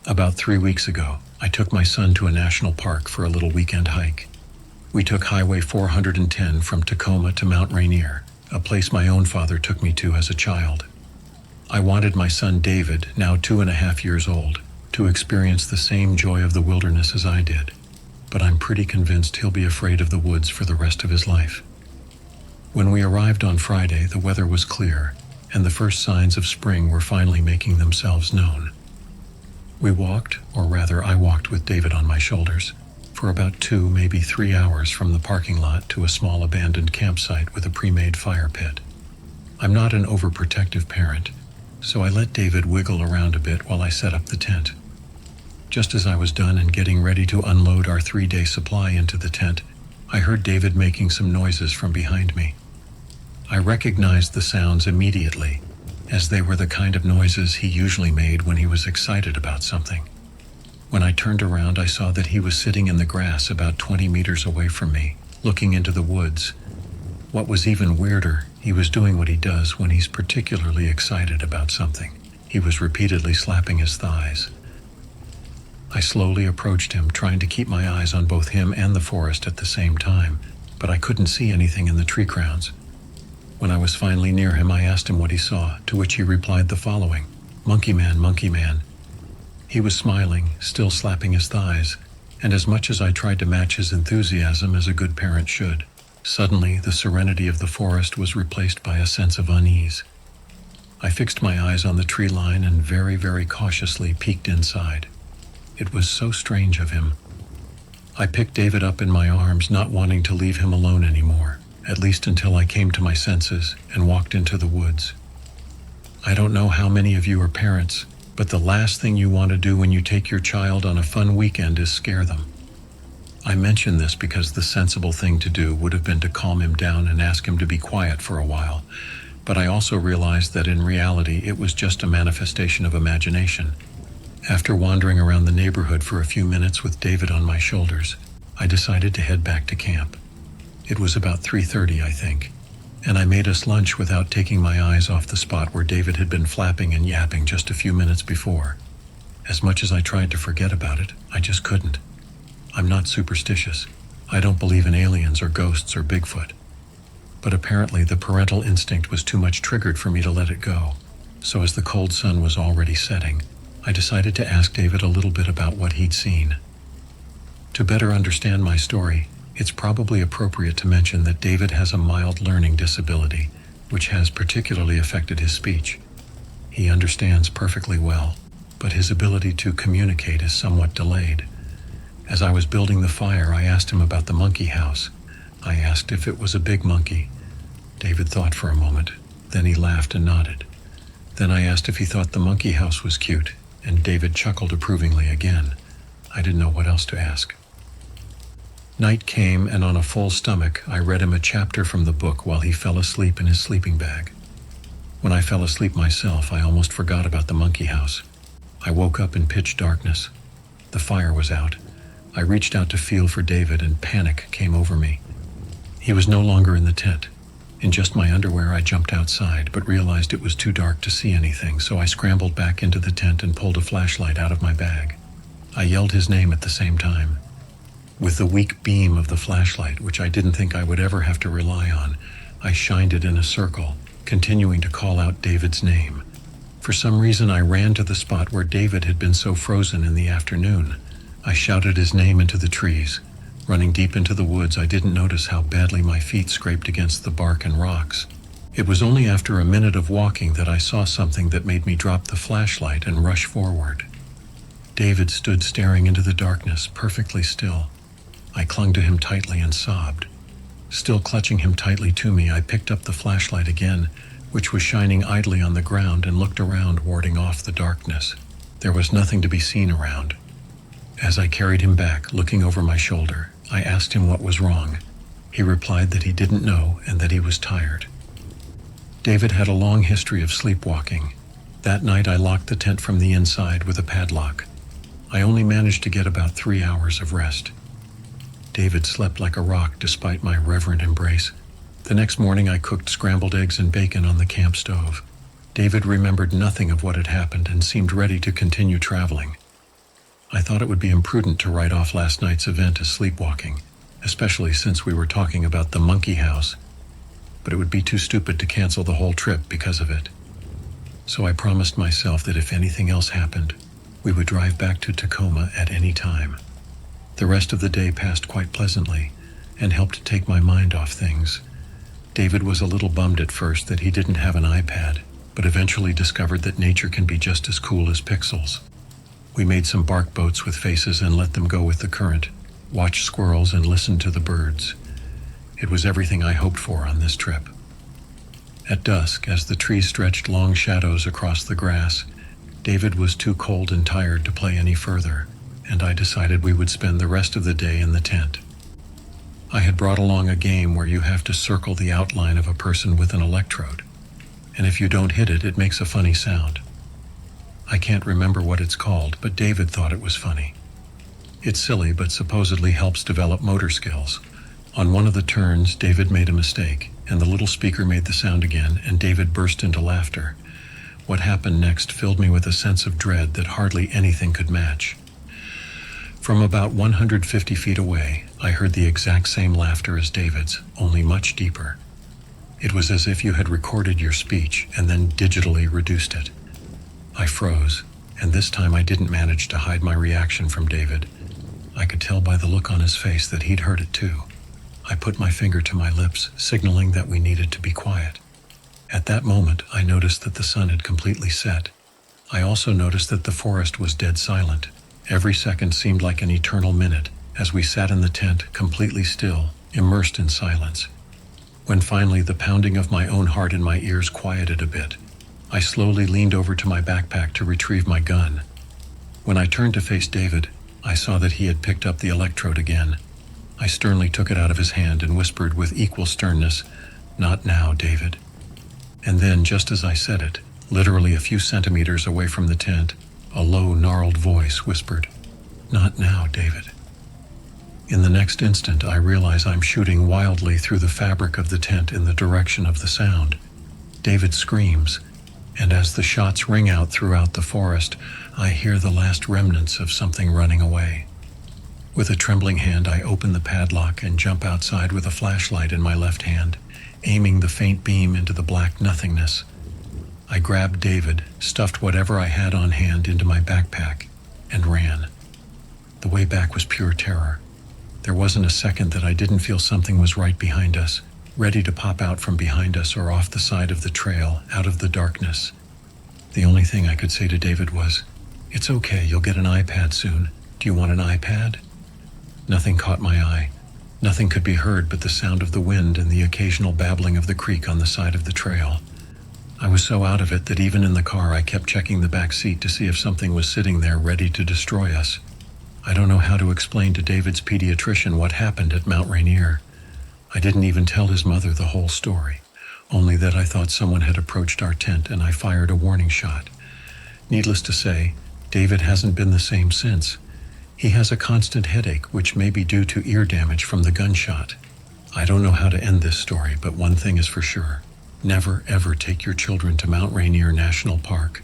About 3 weeks ago, I took my son to a national park for a little weekend hike. We took Highway 410 from Tacoma to Mount Rainier, a place my own father took me to as a child. I wanted my son David, now 2.5 years old, to experience the same joy of the wilderness as I did, but I'm pretty convinced he'll be afraid of the woods for the rest of his life. When we arrived on Friday, the weather was clear, and the first signs of spring were finally making themselves known. We walked, or rather I walked with David on my shoulders, for about 2, maybe 3 hours from the parking lot to a small abandoned campsite with a pre-made fire pit. I'm not an overprotective parent, so I let David wiggle around a bit while I set up the tent. Just as I was done and getting ready to unload our 3-day supply into the tent, I heard David making some noises from behind me. I recognized the sounds immediately, as they were the kind of noises he usually made when he was excited about something. When I turned around, I saw that he was sitting in the grass about 20 meters away from me, looking into the woods. What was even weirder, he was doing what he does when he's particularly excited about something. He was repeatedly slapping his thighs. I slowly approached him, trying to keep my eyes on both him and the forest at the same time, but I couldn't see anything in the tree crowns. When I was finally near him, I asked him what he saw, to which he replied the following: "Monkey man, monkey man." He was smiling, still slapping his thighs, and as much as I tried to match his enthusiasm as a good parent should, suddenly the serenity of the forest was replaced by a sense of unease. I fixed my eyes on the tree line and very, very cautiously peeked inside. It was so strange of him. I picked David up in my arms, not wanting to leave him alone anymore, at least until I came to my senses and walked into the woods. I don't know how many of you are parents, but the last thing you want to do when you take your child on a fun weekend is scare them. I mention this because the sensible thing to do would have been to calm him down and ask him to be quiet for a while, but I also realized that in reality it was just a manifestation of imagination. After wandering around the neighborhood for a few minutes with David on my shoulders, I decided to head back to camp. It was about 3:30, I think, and I made us lunch without taking my eyes off the spot where David had been flapping and yapping just a few minutes before. As much as I tried to forget about it, I just couldn't. I'm not superstitious. I don't believe in aliens or ghosts or Bigfoot. But apparently the parental instinct was too much triggered for me to let it go. So as the cold sun was already setting, I decided to ask David a little bit about what he'd seen. To better understand my story, it's probably appropriate to mention that David has a mild learning disability, which has particularly affected his speech. He understands perfectly well, but his ability to communicate is somewhat delayed. As I was building the fire, I asked him about the monkey house. I asked if it was a big monkey. David thought for a moment, then he laughed and nodded. Then I asked if he thought the monkey house was cute, and David chuckled approvingly again. I didn't know what else to ask. Night came, and on a full stomach, I read him a chapter from the book while he fell asleep in his sleeping bag. When I fell asleep myself, I almost forgot about the monkey house. I woke up in pitch darkness. The fire was out. I reached out to feel for David, and panic came over me. He was no longer in the tent. In just my underwear, I jumped outside, but realized it was too dark to see anything, so I scrambled back into the tent and pulled a flashlight out of my bag. I yelled his name at the same time. With the weak beam of the flashlight, which I didn't think I would ever have to rely on, I shined it in a circle, continuing to call out David's name. For some reason, I ran to the spot where David had been so frozen in the afternoon. I shouted his name into the trees. Running deep into the woods, I didn't notice how badly my feet scraped against the bark and rocks. It was only after a minute of walking that I saw something that made me drop the flashlight and rush forward. David stood staring into the darkness, perfectly still. I clung to him tightly and sobbed. Still clutching him tightly to me, I picked up the flashlight again, which was shining idly on the ground, and looked around, warding off the darkness. There was nothing to be seen around. As I carried him back, looking over my shoulder, I asked him what was wrong. He replied that he didn't know and that he was tired. David had a long history of sleepwalking. That night I locked the tent from the inside with a padlock. I only managed to get about 3 hours of rest. David slept like a rock despite my reverent embrace. The next morning I cooked scrambled eggs and bacon on the camp stove. David remembered nothing of what had happened and seemed ready to continue traveling. I thought it would be imprudent to write off last night's event as sleepwalking, especially since we were talking about the monkey house, but it would be too stupid to cancel the whole trip because of it. So I promised myself that if anything else happened, we would drive back to Tacoma at any time. The rest of the day passed quite pleasantly and helped take my mind off things. David was a little bummed at first that he didn't have an iPad, but eventually discovered that nature can be just as cool as pixels. We made some bark boats with faces and let them go with the current, watched squirrels and listened to the birds. It was everything I hoped for on this trip. At dusk, as the trees stretched long shadows across the grass, David was too cold and tired to play any further, and I decided we would spend the rest of the day in the tent. I had brought along a game where you have to circle the outline of a person with an electrode, and if you don't hit it, it makes a funny sound. I can't remember what it's called, but David thought it was funny. It's silly, but supposedly helps develop motor skills. On one of the turns, David made a mistake, and the little speaker made the sound again, and David burst into laughter. What happened next filled me with a sense of dread that hardly anything could match. From about 150 feet away, I heard the exact same laughter as David's, only much deeper. It was as if you had recorded your speech and then digitally reduced it. I froze, and this time I didn't manage to hide my reaction from David. I could tell by the look on his face that he'd heard it too. I put my finger to my lips, signaling that we needed to be quiet. At that moment, I noticed that the sun had completely set. I also noticed that the forest was dead silent. Every second seemed like an eternal minute, as we sat in the tent, completely still, immersed in silence. When finally the pounding of my own heart in my ears quieted a bit, I slowly leaned over to my backpack to retrieve my gun. When I turned to face David, I saw that he had picked up the electrode again. I sternly took it out of his hand and whispered with equal sternness, "Not now, David." And then, just as I said it, literally a few centimeters away from the tent, a low, gnarled voice whispered, "Not now, David." In the next instant, I realize I'm shooting wildly through the fabric of the tent in the direction of the sound. David screams, and as the shots ring out throughout the forest, I hear the last remnants of something running away. With a trembling hand, I open the padlock and jump outside with a flashlight in my left hand, aiming the faint beam into the black nothingness. I grabbed David, stuffed whatever I had on hand into my backpack, and ran. The way back was pure terror. There wasn't a second that I didn't feel something was right behind us, ready to pop out from behind us or off the side of the trail, out of the darkness. The only thing I could say to David was, "It's okay, you'll get an iPad soon. Do you want an iPad?" Nothing caught my eye. Nothing could be heard but the sound of the wind and the occasional babbling of the creek on the side of the trail. I was so out of it that even in the car I kept checking the back seat to see if something was sitting there ready to destroy us. I don't know how to explain to David's pediatrician what happened at Mount Rainier. I didn't even tell his mother the whole story, only that I thought someone had approached our tent and I fired a warning shot. Needless to say, David hasn't been the same since. He has a constant headache, which may be due to ear damage from the gunshot. I don't know how to end this story, but one thing is for sure. Never, ever take your children to Mount Rainier National Park.